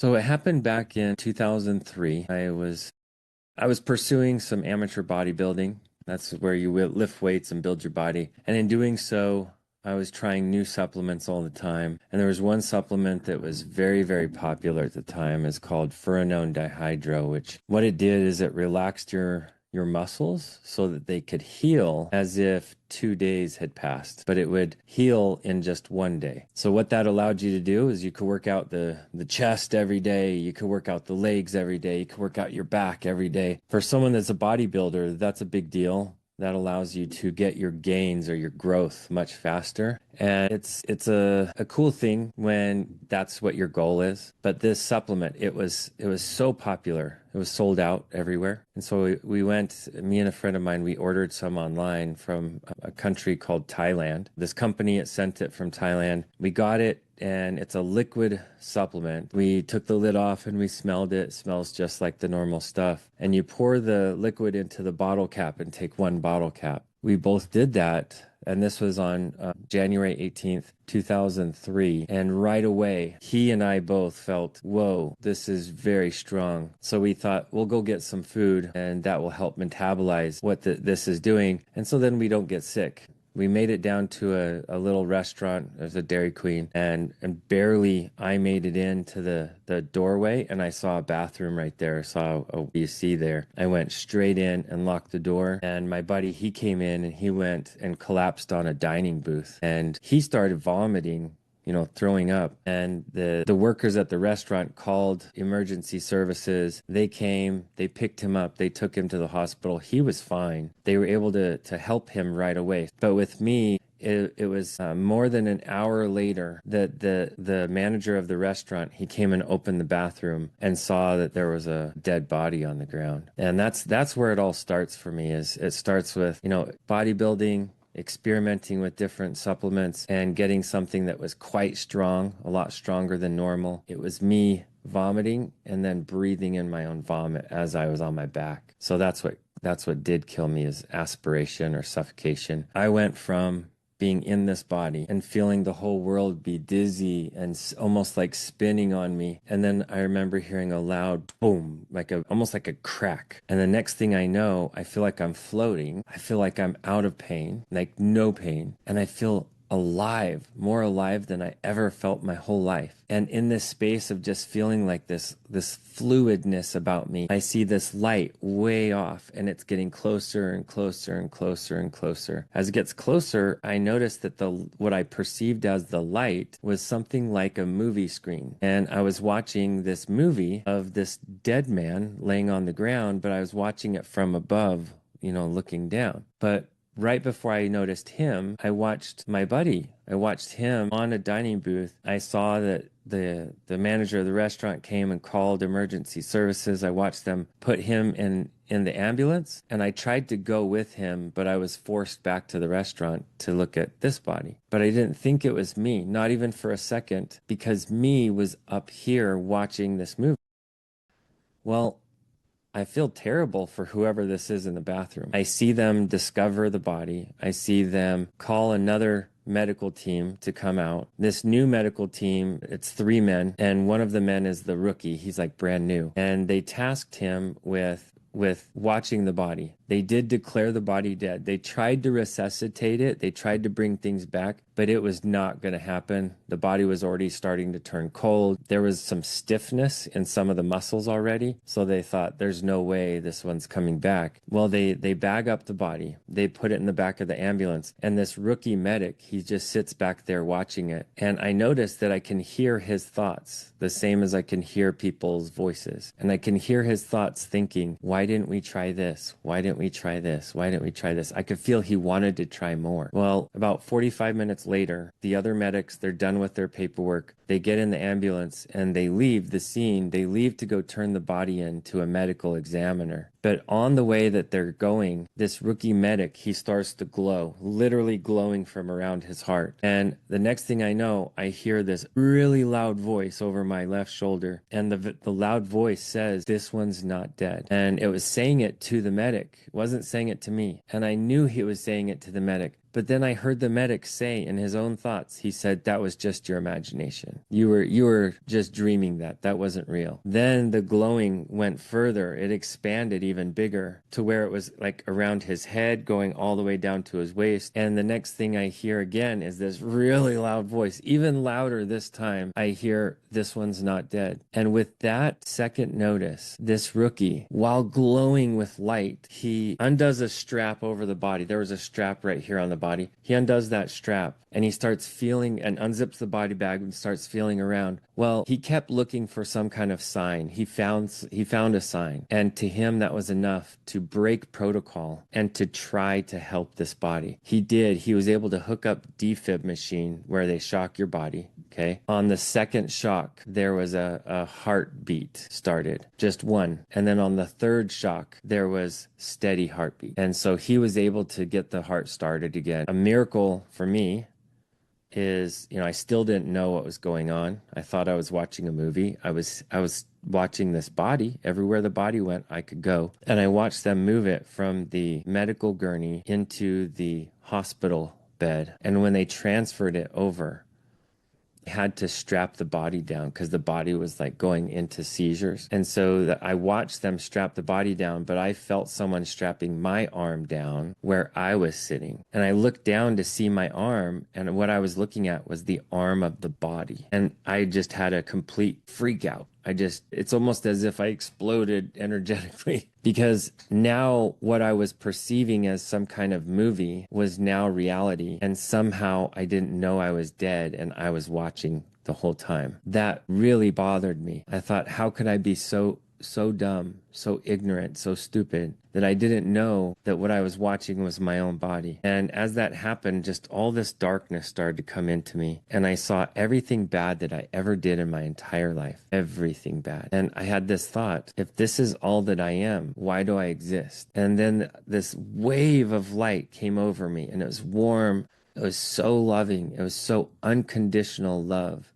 So it happened back in 2003. I was pursuing some amateur bodybuilding. That's where you lift weights and build your body. And in doing so, I was trying new supplements all the time. And there was one supplement that was very, very popular at the time. It's called furanone dihydro, which what it did is it relaxed your muscles so that they could heal as if 2 days had passed, but it would heal in just one day. So what that allowed you to do is you could work out the chest every day, you could work out the legs every day, you could work out your back every day. For someone that's a bodybuilder, that's a big deal. That allows you to get your gains or your growth much faster. And it's a cool thing when that's what your goal is. But this supplement, it was so popular. It was sold out everywhere. And so we went, me and a friend of mine, we ordered some online from a country called Thailand. This company, it sent it from Thailand. We got it, and it's a liquid supplement. We took the lid off and we smelled it. It smells just like the normal stuff. And you pour the liquid into the bottle cap and take one bottle cap. We both did that. And this was on January 18th, 2003. And right away, he and I both felt, whoa, this is very strong. So we thought, we'll go get some food and that will help metabolize what this is doing. And so then we don't get sick. We made it down to a little restaurant. There's a Dairy Queen, and barely I made it into the doorway, and I saw a bathroom right there. I saw a WC there. I went straight in and locked the door, and my buddy, he came in and he went and collapsed on a dining booth, and he started vomiting, throwing up. And the workers at the restaurant called emergency services. They came, they picked him up, they took him to the hospital. He was fine. They were able to help him right away. But with me, it was more than an hour later that the manager of the restaurant, he came and opened the bathroom and saw that there was a dead body on the ground. And that's where it all starts for me. Is it starts with, bodybuilding, experimenting with different supplements and getting something that was quite strong, a lot stronger than normal. It was me vomiting and then breathing in my own vomit as I was on my back. So that's what did kill me, is aspiration or suffocation. I went from being in this body and feeling the whole world be dizzy and almost like spinning on me. And then I remember hearing a loud boom, almost like a crack. And the next thing I know, I feel like I'm floating. I feel like I'm out of pain, like no pain. And I feel alive, more alive than I ever felt my whole life. And in this space of just feeling like this fluidness about me, I see this light way off, and it's getting closer and closer and closer and closer. As it gets closer, I noticed that what I perceived as the light was something like a movie screen. And I was watching this movie of this dead man laying on the ground, but I was watching it from above, looking down. But right before I noticed him, I watched my buddy. I watched him on a dining booth. I saw that the manager of the restaurant came and called emergency services. I watched them put him in the ambulance, and I tried to go with him, but I was forced back to the restaurant to look at this body. But I didn't think it was me, not even for a second, because me was up here watching this movie. Well, I feel terrible for whoever this is in the bathroom. I see them discover the body. I see them call another medical team to come out. This new medical team, it's 3 men, and one of the men is the rookie. He's like brand new. And they tasked him with watching the body. They did declare the body dead. They tried to resuscitate it. They tried to bring things back, but it was not going to happen. The body was already starting to turn cold. There was some stiffness in some of the muscles already. So they thought, there's no way this one's coming back. Well, they bag up the body. They put it in the back of the ambulance. And this rookie medic, he just sits back there watching it. And I noticed that I can hear his thoughts, the same as I can hear people's voices. And I can hear his thoughts thinking, why didn't we try this? Why didn't we try this? Why didn't we try this? I could feel he wanted to try more. Well, about 45 minutes later, the other medics, they're done with their paperwork. They get in the ambulance and they leave the scene. They leave to go turn the body in to a medical examiner. But on the way that they're going, this rookie medic, he starts to glow, literally glowing from around his heart. And the next thing I know, I hear this really loud voice over my left shoulder. And the loud voice says, this one's not dead. And it was saying it to the medic. It wasn't saying it to me. And I knew he was saying it to the medic, But then I heard the medic say in his own thoughts, he said, that was just your imagination. You were just dreaming that. That wasn't real. Then the glowing went further. It expanded even bigger to where it was like around his head, going all the way down to his waist. And the next thing I hear again is this really loud voice, even louder this time. I hear, this one's not dead. And with that second notice, this rookie, while glowing with light, he undoes a strap over the body. There was a strap right here on the body. He undoes that strap and he starts feeling and unzips the body bag and starts feeling around. Well, he kept looking for some kind of sign. He found a sign. And to him, that was enough to break protocol and to try to help this body. He did. He was able to hook up defib machine where they shock your body. Okay. On the second shock, there was a heartbeat started, just one. And then on the third shock, there was steady heartbeat. And so he was able to get the heart started again. A miracle for me is, I still didn't know what was going on. I thought I was watching a movie. I was watching this body. Everywhere the body went, I could go. And I watched them move it from the medical gurney into the hospital bed. And when they transferred it over, had to strap the body down because the body was like going into seizures. And so I watched them strap the body down, but I felt someone strapping my arm down where I was sitting. And I looked down to see my arm, and what I was looking at was the arm of the body. And I just had a complete freak out. It's almost as if I exploded energetically because now what I was perceiving as some kind of movie was now reality. And somehow I didn't know I was dead and I was watching the whole time. That really bothered me. I thought, how could I be so dumb, so ignorant, so stupid that I didn't know that what I was watching was my own body. And as that happened, just all this darkness started to come into me. And I saw everything bad that I ever did in my entire life, everything bad. And I had this thought, if this is all that I am, why do I exist? And then this wave of light came over me, and it was warm. It was so loving. It was so unconditional love.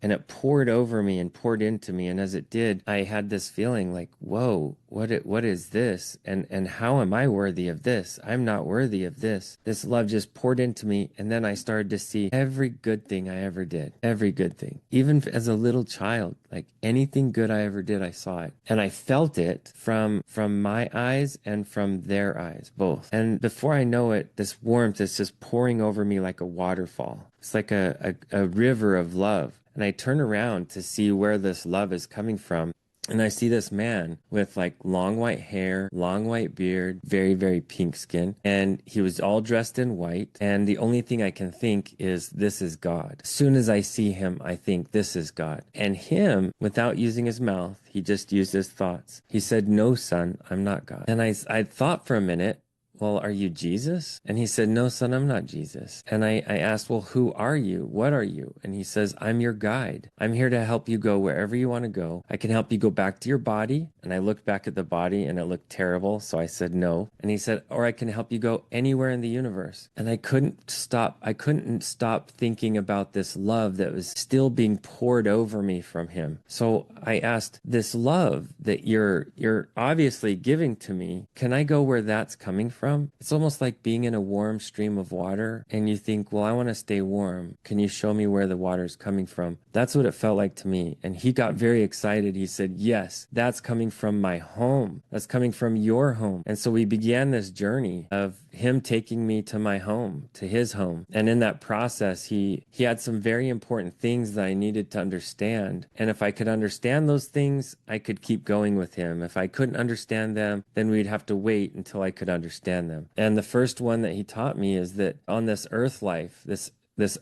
And it poured over me and poured into me. And as it did, I had this feeling like, whoa, what is this? And how am I worthy of this? I'm not worthy of this. This love just poured into me. And then I started to see every good thing I ever did, every good thing. Even as a little child, like anything good I ever did, I saw it. And I felt it from my eyes and from their eyes, both. And before I know it, this warmth is just pouring over me like a waterfall. It's like a river of love. And I turn around to see where this love is coming from. And I see this man with like long white hair, long white beard, very, very pink skin. And he was all dressed in white. And the only thing I can think is, this is God. As soon as I see him, I think this is God. And him, without using his mouth, he just used his thoughts. He said, no, son, I'm not God. And I thought for a minute, well, are you Jesus? And he said, no, son, I'm not Jesus. And I asked, well, who are you? What are you? And he says, I'm your guide. I'm here to help you go wherever you want to go. I can help you go back to your body. And I looked back at the body and it looked terrible. So I said, no. And he said, or I can help you go anywhere in the universe. And I couldn't stop thinking about this love that was still being poured over me from him. So I asked, this love that you're obviously giving to me, can I go where that's coming from? It's almost like being in a warm stream of water and you think, well, I want to stay warm. Can you show me where the water is coming from? That's what it felt like to me. And he got very excited. He said, yes, that's coming from my home. That's coming from your home. And so we began this journey of him taking me to my home, to his home. And in that process, he had some very important things that I needed to understand. And if I could understand those things, I could keep going with him. If I couldn't understand them, then we'd have to wait until I could understand them. And the first one that he taught me is that on this earth life, this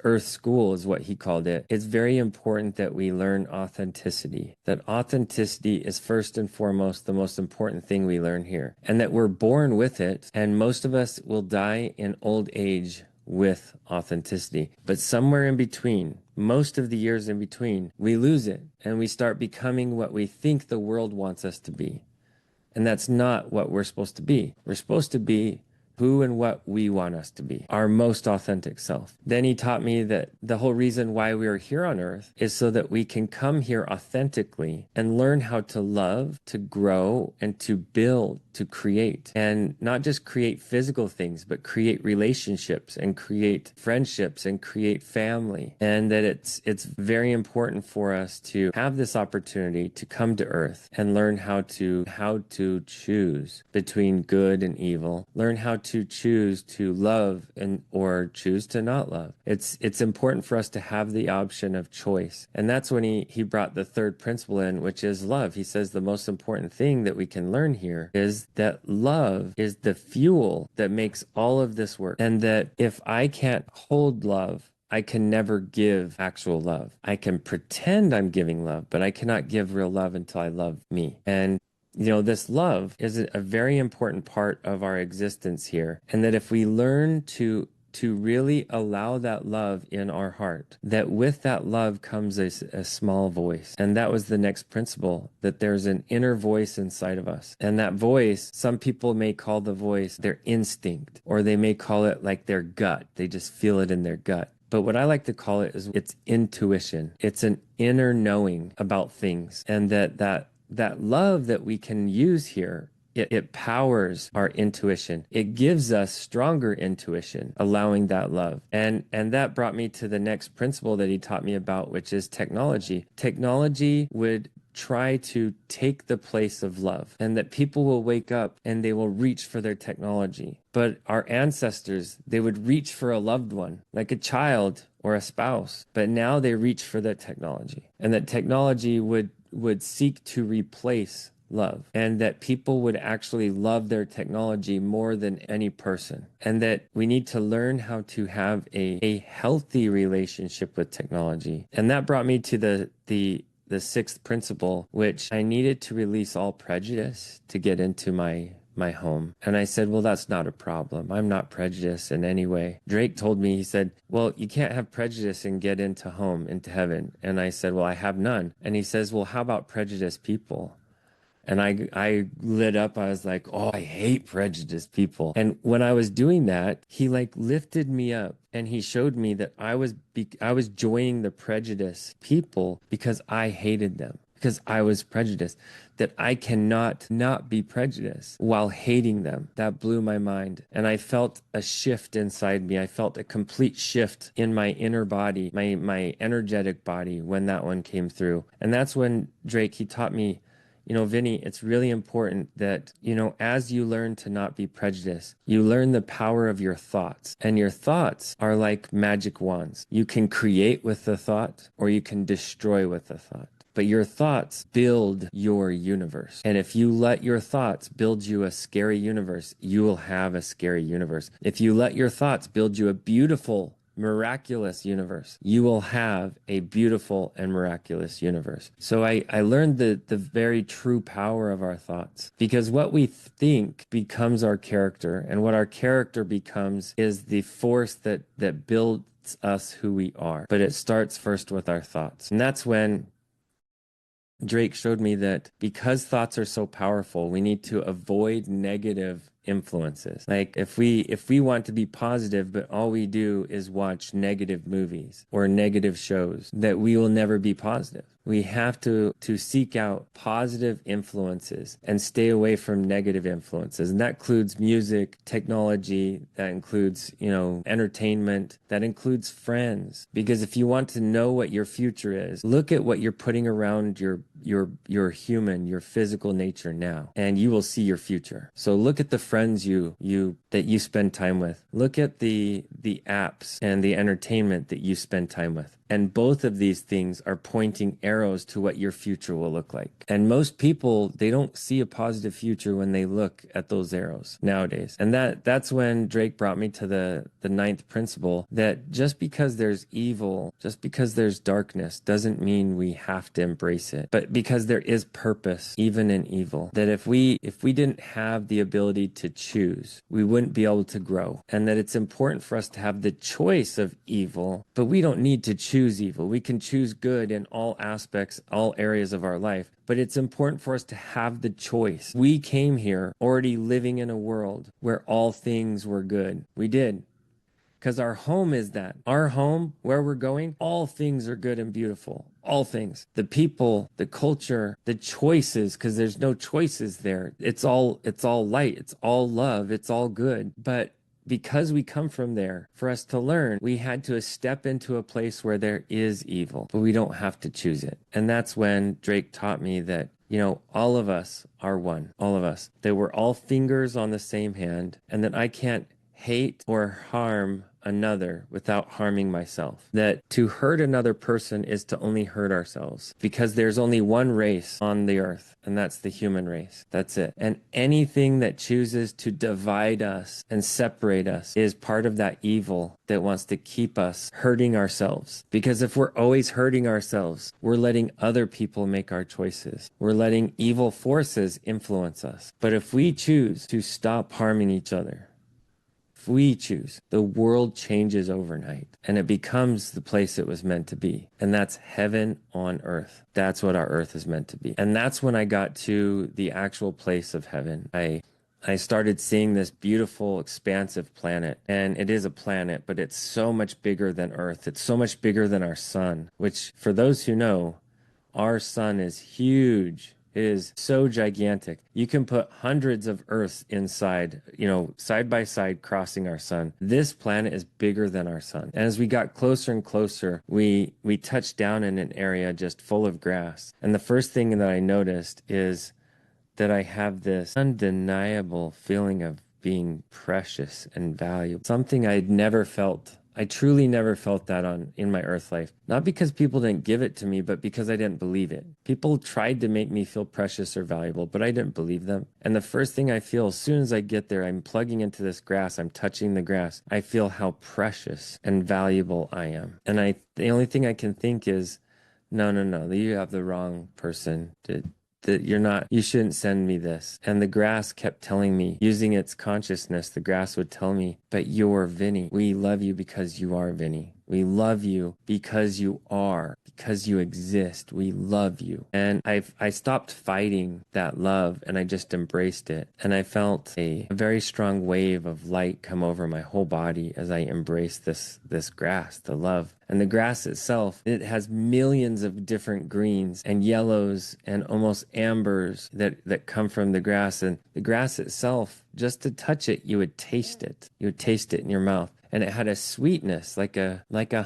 earth school is what he called it. It's very important that we learn authenticity, that authenticity is first and foremost the most important thing we learn here, and that we're born with it. And most of us will die in old age with authenticity, but somewhere in between, most of the years in between, we lose it and we start becoming what we think the world wants us to be. And that's not what we're supposed to be. We're supposed to be who and what we want us to be, our most authentic self. Then he taught me that the whole reason why we are here on earth is so that we can come here authentically and learn how to love, to grow, and to build, to create. And not just create physical things, but create relationships and create friendships and create family. And that it's very important for us to have this opportunity to come to earth and learn how to choose between good and evil, learn how to choose to love and or choose to not love. It's important for us to have the option of choice. And that's when he brought the third principle in, which is love. He says the most important thing that we can learn here is that love is the fuel that makes all of this work. And that if I can't hold love, I can never give actual love. I can pretend I'm giving love, but I cannot give real love until I love me. And this love is a very important part of our existence here. And that if we learn to really allow that love in our heart, that with that love comes a small voice. And that was the next principle, that there's an inner voice inside of us. And that voice, some people may call the voice their instinct, or they may call it like their gut. They just feel it in their gut. But what I like to call it is it's intuition. It's an inner knowing about things. And that love that we can use here, it powers our intuition. It gives us stronger intuition, allowing that love. And that brought me to the next principle that he taught me about, which is technology. Technology would try to take the place of love, and that people will wake up and they will reach for their technology. But our ancestors, they would reach for a loved one, like a child or a spouse. But now they reach for that technology, and that technology would seek to replace love, and that people would actually love their technology more than any person, and that we need to learn how to have a healthy relationship with technology. And that brought me to the sixth principle, which I needed to release all prejudice to get into my home. And I said, well, that's not a problem. I'm not prejudiced in any way. Drake told me, he said, well, you can't have prejudice and get into heaven. And I said, well, I have none. And he says, well, how about prejudiced people? And I lit up. I was like, oh, I hate prejudiced people. And when I was doing that, he like lifted me up and he showed me that I was joining the prejudiced people because I hated them, because I was prejudiced, that I cannot not be prejudiced while hating them. That blew my mind. And I felt a shift inside me. I felt a complete shift in my inner body, my energetic body, when that one came through. And that's when Drake, he taught me, Vinny, it's really important that, as you learn to not be prejudiced, you learn the power of your thoughts. And your thoughts are like magic wands. You can create with the thought, or you can destroy with the thought. But your thoughts build your universe. And if you let your thoughts build you a scary universe, you will have a scary universe. If you let your thoughts build you a beautiful, miraculous universe, you will have a beautiful and miraculous universe. So I learned the very true power of our thoughts, because what we think becomes our character, and what our character becomes is the force that builds us who we are. But it starts first with our thoughts. And that's when Drake showed me that because thoughts are so powerful, we need to avoid negative influences. Like if we want to be positive, but all we do is watch negative movies or negative shows, that we will never be positive. We have to seek out positive influences and stay away from negative influences. And that includes music, technology, that includes, entertainment, that includes friends. Because if you want to know what your future is, look at what you're putting around your human, your physical nature now, and you will see your future. So look at the friends that you spend time with. Look at the apps and the entertainment that you spend time with. And both of these things are pointing arrows to what your future will look like. And most people, they don't see a positive future when they look at those arrows nowadays. And that's when Drake brought me to the ninth principle, that just because there's evil, just because there's darkness, doesn't mean we have to embrace it. But because there is purpose, even in evil. That if we didn't have the ability to choose, we wouldn't be able to grow. And that it's important for us to have the choice of evil, but we don't need to choose choose evil. We can choose good in all aspects, all areas of our life. But it's important for us to have the choice. We came here already living in a world where all things were good. We did. Because our home is that. Our home, where we're going, all things are good and beautiful. All things. The people, the culture, the choices, because there's no choices there. It's all light. It's all love. It's all good. But because we come from there, for us to learn, we had to step into a place where there is evil, but we don't have to choose it. And that's when Drake taught me that, all of us are one. All of us. That we're all fingers on the same hand, and that I can't hate or harm another without harming myself. That to hurt another person is to only hurt ourselves, because there's only one race on the earth, and that's the human race. That's it. And anything that chooses to divide us and separate us is part of that evil that wants to keep us hurting ourselves. Because if we're always hurting ourselves, we're letting other people make our choices. We're letting evil forces influence us. But if we choose to stop harming each other, if we choose, the world changes overnight, and it becomes the place it was meant to be. And that's heaven on earth. That's what our earth is meant to be. And that's when I got to the actual place of heaven. I started seeing this beautiful, expansive planet. And it is a planet, but it's so much bigger than Earth. It's so much bigger than our sun, which, for those who know, our sun is huge. It is so gigantic. You can put hundreds of Earths inside, side by side, crossing our sun. This planet is bigger than our sun. And as we got closer and closer, we touched down in an area just full of grass. And the first thing that I noticed is that I have this undeniable feeling of being precious and valuable. Something I'd never felt. I truly never felt that in my earth life. Not because people didn't give it to me, but because I didn't believe it. People tried to make me feel precious or valuable, but I didn't believe them. And the first thing I feel as soon as I get there, I'm plugging into this grass, I'm touching the grass, I feel how precious and valuable I am. And the only thing I can think is, no, you have the wrong person that you shouldn't send me this. And the grass kept telling me, using its consciousness, the grass would tell me, but you're Vinny. We love you because you are Vinny. We love you because you are, because you exist. We love you. And I stopped fighting that love, and I just embraced it. And I felt a very strong wave of light come over my whole body as I embraced this grass, the love. And the grass itself, it has millions of different greens and yellows and almost ambers that come from the grass. And the grass itself, just to touch it, you would taste it. You would taste it in your mouth. And it had a sweetness, like a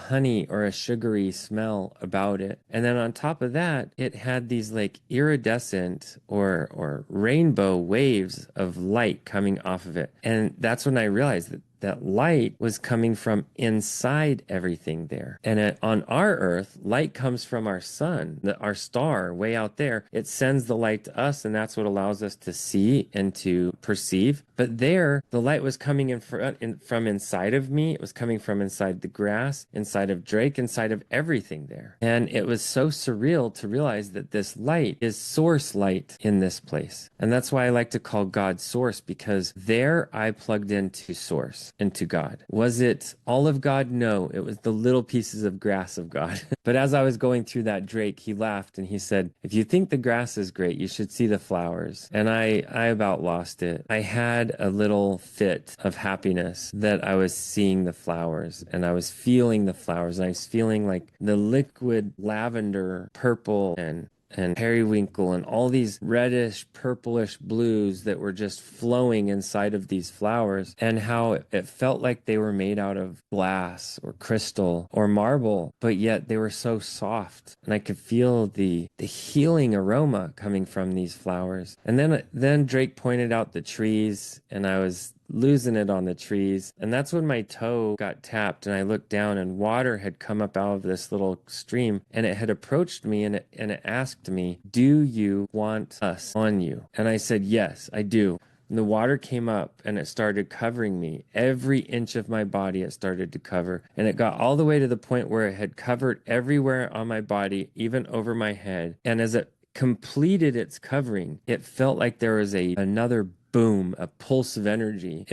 honey or a sugary smell about it. And then on top of that, it had these like iridescent or rainbow waves of light coming off of it. And that's when I realized that light was coming from inside everything there. And on our earth, light comes from our sun, our star way out there. It sends the light to us, and that's what allows us to see and to perceive. But there, the light was coming from inside of me. It was coming from inside the grass, inside of Drake, inside of everything there. And it was so surreal to realize that this light is source light in this place. And that's why I like to call God source, because there I plugged into source. Into God. Was it all of God? No, it was the little pieces of grass of God. But as I was going through that, Drake, he laughed and he said, if you think the grass is great, you should see the flowers. And I about lost it. I had a little fit of happiness that I was seeing the flowers, and I was feeling the flowers, and I was feeling like the liquid lavender, purple, and periwinkle and all these reddish, purplish blues that were just flowing inside of these flowers, and how it felt like they were made out of glass or crystal or marble, but yet they were so soft. And I could feel the healing aroma coming from these flowers. And then Drake pointed out the trees, and I was losing it on the trees. And that's when my toe got tapped, and I looked down, and water had come up out of this little stream, and it had approached me, and it asked me, do you want us on you? And I said, yes, I do. And the water came up, and it started covering me. Every inch of my body it started to cover. And it got all the way to the point where it had covered everywhere on my body, even over my head. And as it completed its covering, it felt like there was another boom, a pulse of energy.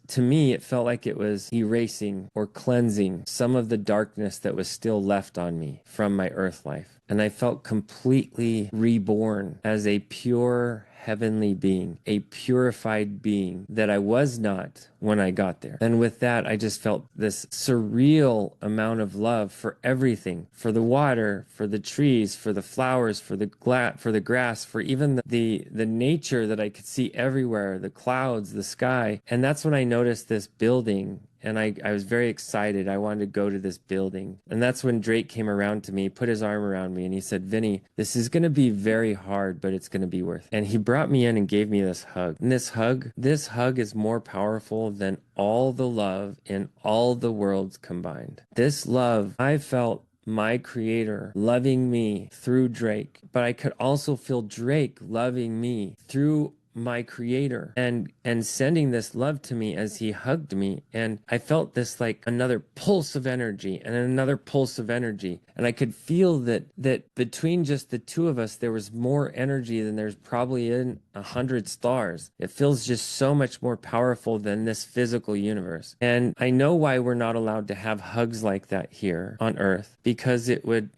To me, it felt like it was erasing or cleansing some of the darkness that was still left on me from my earth life. And I felt completely reborn as a pure heavenly being, a purified being that I was not when I got there. And with that, I just felt this surreal amount of love for everything, for the water, for the trees, for the flowers, for the grass, for even the nature that I could see everywhere, the clouds, the sky. And that's when I noticed this building. And I was very excited. I wanted to go to this building. And that's when Drake came around to me, put his arm around me, and he said, Vinny, this is going to be very hard, but it's going to be worth it. And he brought me in and gave me this hug. And this hug is more powerful than all the love in all the worlds combined. This love, I felt my creator loving me through Drake, but I could also feel Drake loving me through my creator and sending this love to me as he hugged me. And I felt this like another pulse of energy and another pulse of energy. And I could feel that between just the two of us, there was more energy than there's probably in 100 stars. It feels just so much more powerful than this physical universe. And I know why we're not allowed to have hugs like that here on Earth, because it would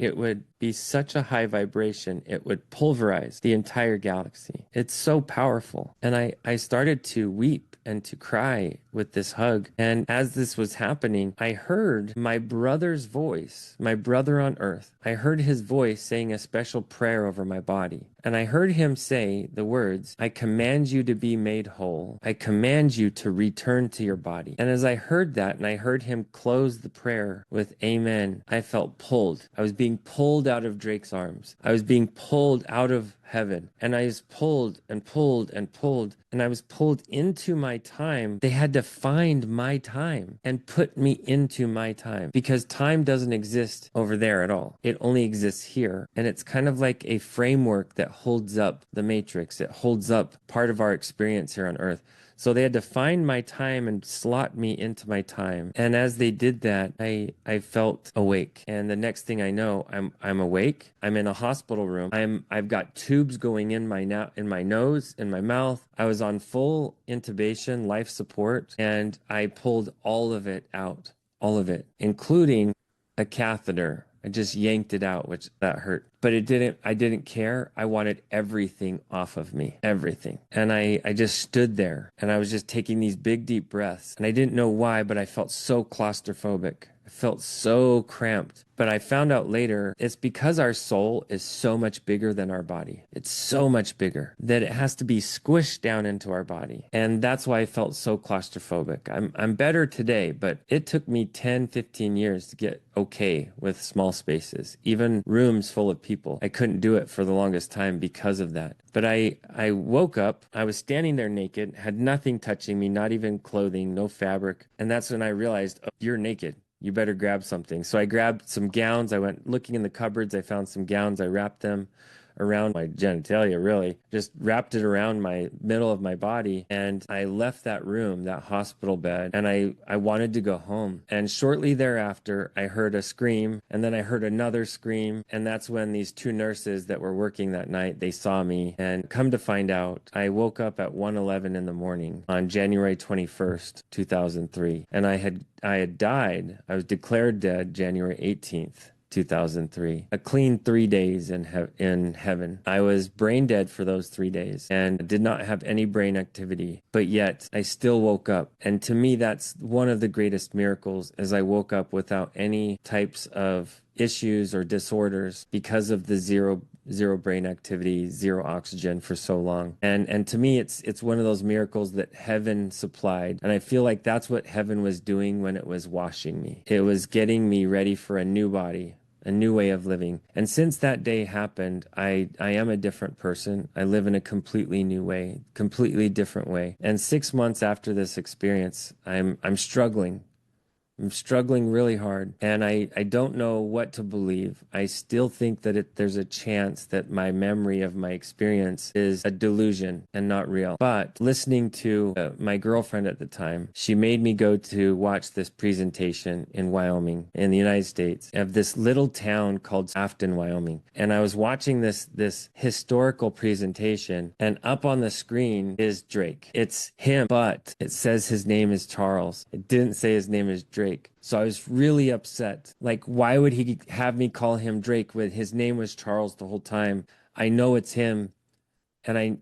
be such a high vibration, it would pulverize the entire galaxy. It's so powerful. And I started to weep and to cry with this hug. And as this was happening, I heard my brother's voice, my brother on earth. I heard his voice saying a special prayer over my body. And I heard him say the words, I command you to be made whole. I command you to return to your body. And as I heard that, and I heard him close the prayer with amen, I felt pulled. I was being pulled out of Drake's arms. I was being pulled out of heaven. And I was pulled and pulled and pulled. And I was pulled into my time. They had to find my time and put me into my time, because time doesn't exist over there at all. It only exists here. And it's kind of like a framework that holds up the matrix. It holds up part of our experience here on Earth. So they had to find my time and slot me into my time. And as they did that, I felt awake. And the next thing I know, I'm awake. I'm in a hospital room. I've got tubes going in my nose, in my mouth. I was on full intubation, life support, and I pulled all of it out, all of it, including a catheter. I just yanked it out, which that hurt. But I didn't care. I wanted everything off of me, everything. And I just stood there and I was just taking these big, deep breaths. And I didn't know why, but I felt so claustrophobic. I felt so cramped. But I found out later, it's because our soul is so much bigger than our body. It's so much bigger that it has to be squished down into our body. And that's why I felt so claustrophobic. I'm better today, but it took me 10, 15 years to get okay with small spaces, even rooms full of people. I couldn't do it for the longest time because of that. But I woke up, I was standing there naked, had nothing touching me, not even clothing, no fabric. And that's when I realized, oh, you're naked. You better grab something. So I grabbed some gowns. I went looking in the cupboards. I found some gowns. I wrapped them around my genitalia, really. Just wrapped it around my middle of my body. And I left that room, that hospital bed, and I wanted to go home. And shortly thereafter, I heard a scream, and then I heard another scream. And that's when these two nurses that were working that night, they saw me. And come to find out, I woke up at 1:11 in the morning on January 21st, 2003. And I had died. I was declared dead January 18th. 2003, a clean 3 days in heaven. I was brain dead for those 3 days and did not have any brain activity, but yet I still woke up. And to me, that's one of the greatest miracles, as I woke up without any types of issues or disorders because of the zero brain activity, zero oxygen for so long. And to me, it's one of those miracles that heaven supplied. And I feel like that's what heaven was doing when it was washing me. It was getting me ready for a new body, a new way of living. And since that day happened, I am a different person. I live in a completely new way, completely different way. And 6 months after this experience, I'm struggling I'm struggling really hard, and I don't know what to believe. I still think that there's a chance that my memory of my experience is a delusion and not real. But listening to my girlfriend at the time, she made me go to watch this presentation in Wyoming, in the United States, of this little town called Afton, Wyoming. And I was watching this historical presentation, and up on the screen is Drake. It's him, but it says his name is Charles. It didn't say his name is Drake. So I was really upset. Like, why would he have me call him Drake when his name was Charles the whole time? I know it's him. And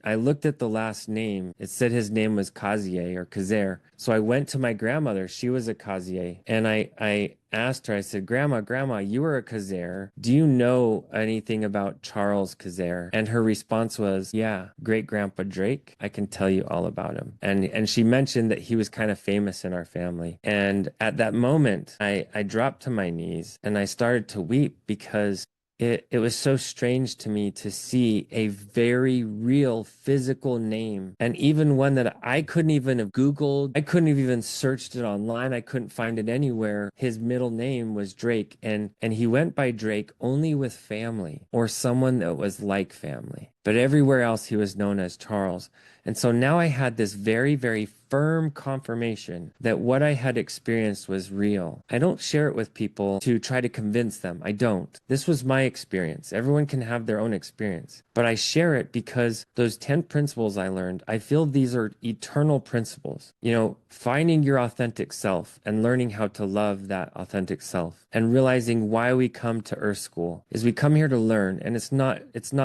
I looked at the last name. It said his name was Kazier or Kazer. So I went to my grandmother. She was a Kazier. And I asked her, I said, Grandma, you were a Kazer. Do you know anything about Charles Kazer? And her response was, yeah, great grandpa Drake. I can tell you all about him. And she mentioned that he was kind of famous in our family. And at that moment, I dropped to my knees and I started to weep because it was so strange to me to see a very real physical name, and even one that I couldn't even have Googled. I couldn't have even searched it online. I couldn't find it anywhere. His middle name was Drake, and he went by Drake only with family or someone that was like family. But everywhere else he was known as Charles. And so now I had this very, very firm confirmation that what I had experienced was real. I don't share it with people to try to convince them. I don't. This was my experience. Everyone can have their own experience. But I share it because those 10 principles I learned, I feel these are eternal principles. You know, finding your authentic self and learning how to love that authentic self, and realizing why we come to Earth School is we come here to learn, and it's not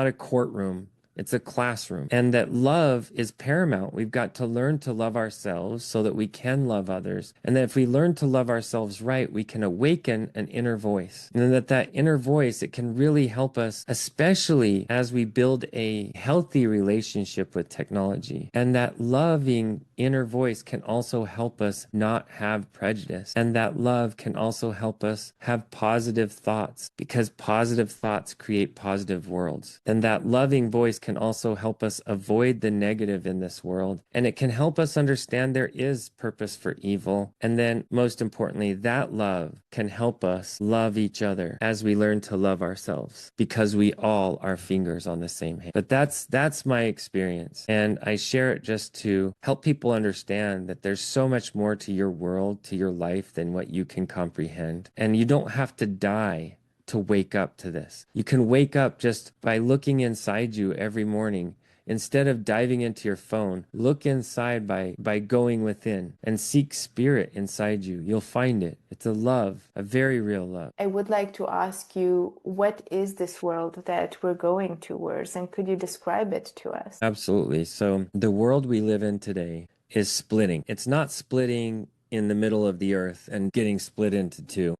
a courtroom. It's a classroom, and that love is paramount. We've got to learn to love ourselves so that we can love others. And that if we learn to love ourselves right, we can awaken an inner voice. And that inner voice, it can really help us, especially as we build a healthy relationship with technology. And that loving inner voice can also help us not have prejudice. And that love can also help us have positive thoughts, because positive thoughts create positive worlds. And that loving voice can also help us avoid the negative in this world. And it can help us understand there is purpose for evil. And then most importantly, that love can help us love each other as we learn to love ourselves, because we all are fingers on the same hand. But that's my experience. And I share it just to help people understand that there's so much more to your world, to your life, than what you can comprehend. And you don't have to die to wake up to this. You can wake up just by looking inside you every morning. Instead of diving into your phone, look inside by going within and seek spirit inside you. You'll find it. It's a love, a very real love. I would like to ask you, what is this world that we're going towards, and could you describe it to us? Absolutely. So the world we live in today is splitting. It's not splitting in the middle of the earth and getting split into two.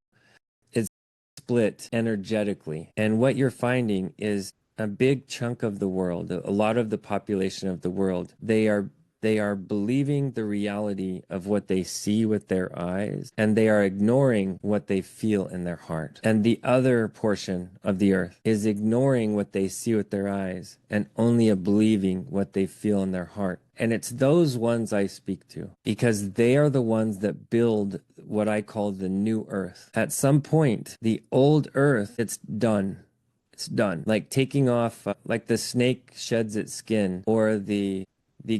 Split energetically. And what you're finding is a big chunk of the world, a lot of the population of the world, they are believing the reality of what they see with their eyes, and they are ignoring what they feel in their heart. And the other portion of the earth is ignoring what they see with their eyes and only believing what they feel in their heart. And it's those ones I speak to, because they are the ones that build what I call the new earth. At some point, the old earth, it's done. It's done. Like taking off, like the snake sheds its skin, or the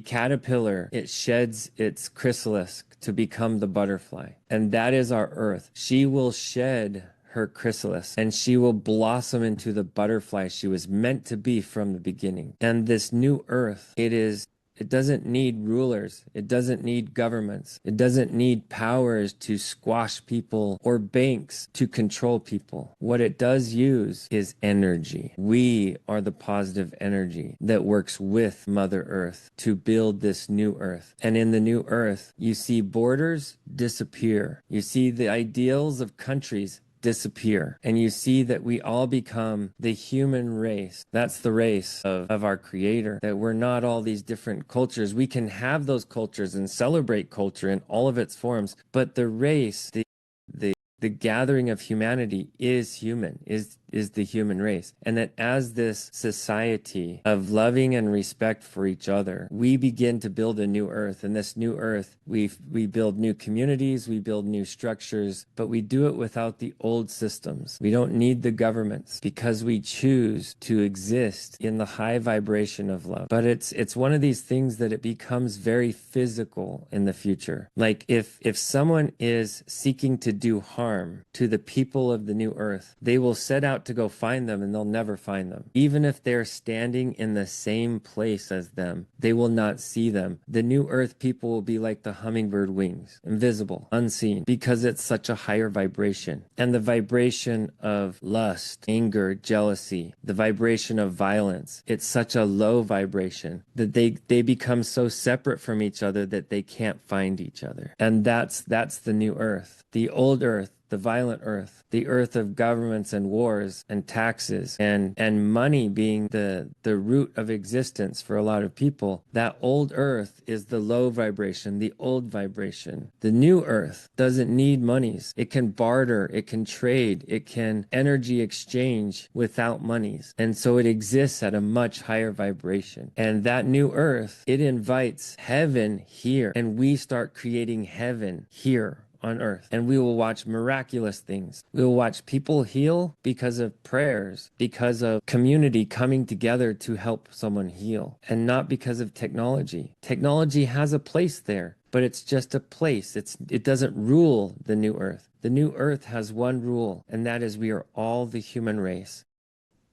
caterpillar, it sheds its chrysalis to become the butterfly. And that is our earth. She will shed her chrysalis and she will blossom into the butterfly she was meant to be from the beginning. And this new earth, it doesn't need rulers. It doesn't need governments. It doesn't need powers to squash people or banks to control people. What it does use is energy. We are the positive energy that works with Mother Earth to build this new earth. And in the new earth, you see borders disappear. You see the ideals of countries disappear. And you see that we all become the human race. That's the race of our creator, that we're not all these different cultures. We can have those cultures and celebrate culture in all of its forms, but the race, the gathering of humanity is human, is is the human race. And that as this society of loving and respect for each other, we begin to build a new earth. And this new earth, we build new communities, we build new structures, but we do it without the old systems. We don't need the governments because we choose to exist in the high vibration of love. But it's one of these things that it becomes very physical in the future. Like if someone is seeking to do harm to the people of the new earth, they will set out to go find them and they'll never find them. Even if they're standing in the same place as them, they will not see them. The new earth people will be like the hummingbird wings, invisible, unseen, because it's such a higher vibration. And the vibration of lust, anger, jealousy, the vibration of violence, it's such a low vibration that they become so separate from each other that they can't find each other. And that's the new earth. The old earth, the violent earth, the earth of governments and wars and taxes and money being the root of existence for a lot of people. That old earth is the low vibration, the old vibration. The new earth doesn't need monies. It can barter, it can trade, it can energy exchange without monies. And so it exists at a much higher vibration. And that new earth, it invites heaven here. And we start creating heaven here on earth, and we will watch miraculous things. We will watch people heal because of prayers, because of community coming together to help someone heal, and not because of technology. Technology has a place there, but it's just a place. It doesn't rule the new earth. The new earth has one rule, and that is we are all the human race,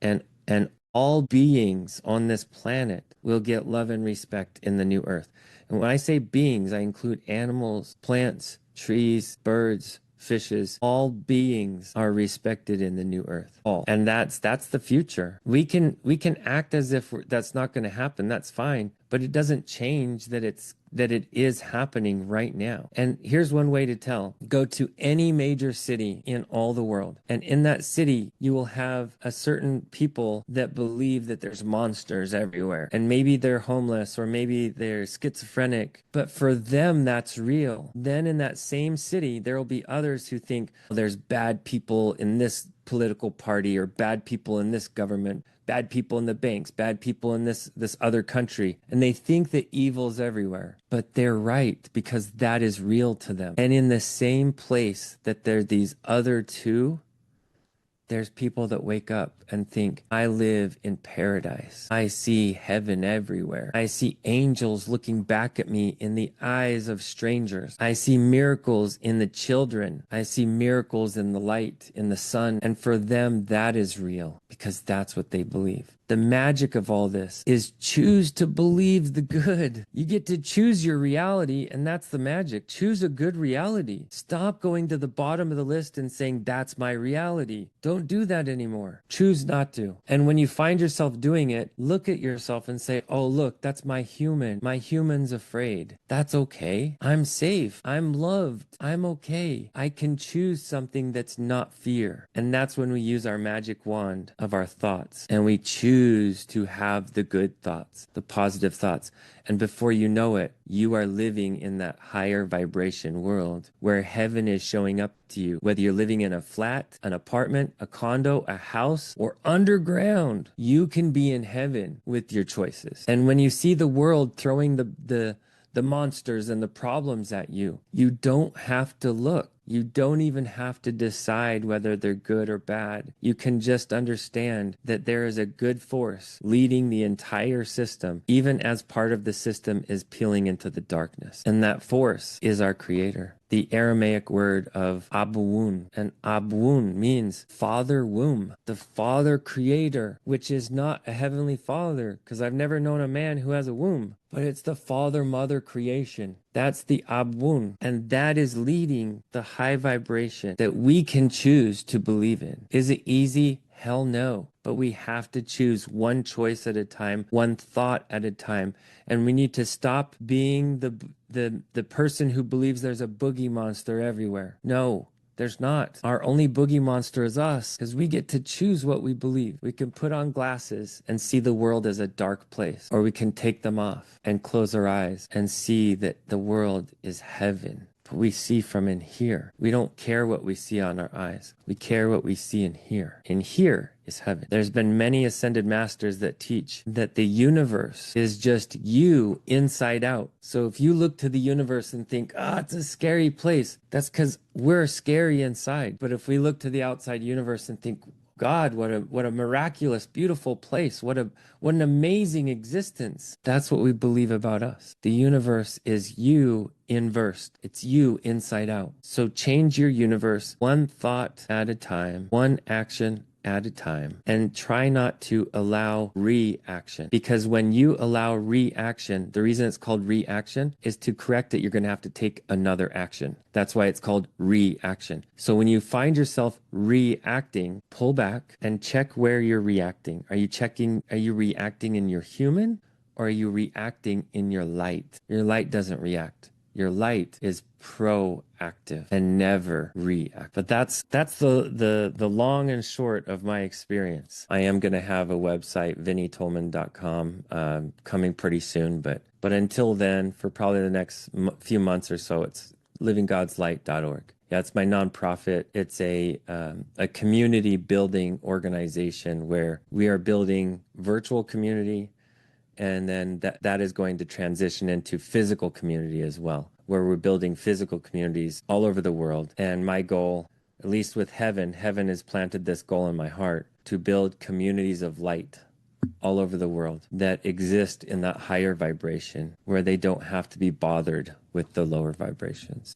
and all beings on this planet will get love and respect in the new earth. And when I say beings, I include animals, plants, trees, birds, fishes. All beings are respected in the new earth. All. And that's the future. We can act as if that's not going to happen. That's fine, but it doesn't change that it is happening right now. And here's one way to tell. Go to any major city in all the world. And in that city, you will have a certain people that believe that there's monsters everywhere. And maybe they're homeless or maybe they're schizophrenic. But for them, that's real. Then in that same city, there will be others who think there's bad people in this political party or bad people in this government, bad people in the banks, bad people in this other country. And they think that evil's everywhere. But they're right, because that is real to them. And in the same place that there are these other two, there's people that wake up and think, I live in paradise. I see heaven everywhere. I see angels looking back at me in the eyes of strangers. I see miracles in the children. I see miracles in the light, in the sun. And for them, that is real, because that's what they believe. The magic of all this is choose to believe the good. You get to choose your reality, and that's the magic. Choose a good reality. Stop going to the bottom of the list and saying, that's my reality. Don't do that anymore. Choose not to. And when you find yourself doing it, look at yourself and say, oh, look, that's my human. My human's afraid. That's okay. I'm safe. I'm loved. I'm okay. I can choose something that's not fear. And that's when we use our magic wand of our thoughts, and we choose to have the good thoughts, the positive thoughts. And before you know it, you are living in that higher vibration world where heaven is showing up to you. Whether you're living in a flat, an apartment, a condo, a house, or underground, you can be in heaven with your choices. And when you see the world throwing the monsters and the problems at you, you don't have to look. You don't even have to decide whether they're good or bad. You can just understand that there is a good force leading the entire system, even as part of the system is peeling into the darkness. And that force is our creator. The Aramaic word of Abun, and Abun means father womb, the father creator, which is not a heavenly father, because I've never known a man who has a womb, but it's the father mother creation. That's the Abun, and that is leading the high vibration that we can choose to believe in. Is it easy? Hell no. But we have to choose one choice at a time, one thought at a time. And we need to stop being the person who believes there's a boogie monster everywhere. No, there's not. Our only boogie monster is us, because we get to choose what we believe. We can put on glasses and see the world as a dark place, or we can take them off and close our eyes and see that the world is heaven. but we see from in here. We don't care what we see on our eyes. We care what we see in here. In here is heaven. There's been many ascended masters that teach that the universe is just you inside out. So if you look to the universe and think, it's a scary place, that's because we're scary inside. But if we look to the outside universe and think, God, what a miraculous, beautiful place. What an amazing existence. That's what we believe about us. The universe is you inversed. It's you inside out. So change your universe one thought at a time, one action at a time, and try not to allow reaction. Because when you allow reaction, the reason it's called reaction is to correct it, you're going to have to take another action. That's why it's called reaction. So when you find yourself reacting, pull back and check where you're reacting. Are you reacting in your human, or are you reacting in your light? Your light doesn't react. Your light is proactive and never react. But that's the long and short of my experience. I am going to have a website, vinnytolman.com, coming pretty soon. But until then, for probably the next few months or so, it's livinggodslight.org. Yeah, it's my nonprofit. It's a community building organization where we are building virtual community, and then that is going to transition into physical community as well, where we're building physical communities all over the world. And my goal, at least with heaven has planted this goal in my heart, to build communities of light all over the world that exist in that higher vibration, where they don't have to be bothered with the lower vibrations.